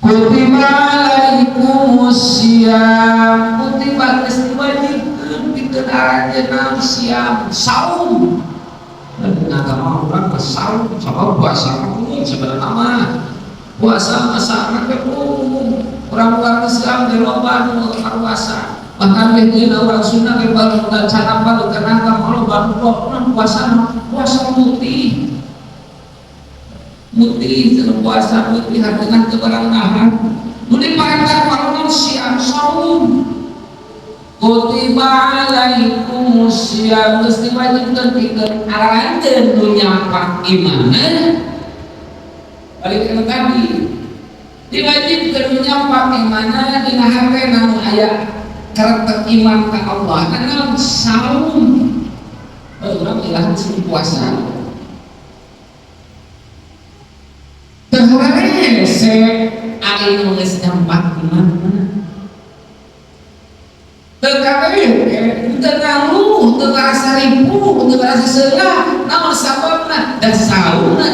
kutiba alaikumusiyam kutiba geus diwajibkeun pikeun aranjeunna siam saum. Dan agama orang mah saum sama puasa umum sebenarnya mah puasa masa anak umum orang Islam di loba nu puasa bahkan begitu orang Sunda ke baru cara baru kenapa kalau baru puasa putih dalam puasa putih dengan keberangan muni parentah kalau siang saum kutiba alaikumusiyam geus diwajibkeun pikeun aranjeun nu nyampak imanna balik kana tadi diwajibkeun nu nyampak imanna dina hartena nu aya karakter iman ka Allah kana saum urang ilahan sing puasa teu rese ari nu geus nyampak imanna teu ngangluh, teu ngarasa ripuh, teu ngarasa seunah, naon sababna? Da sauna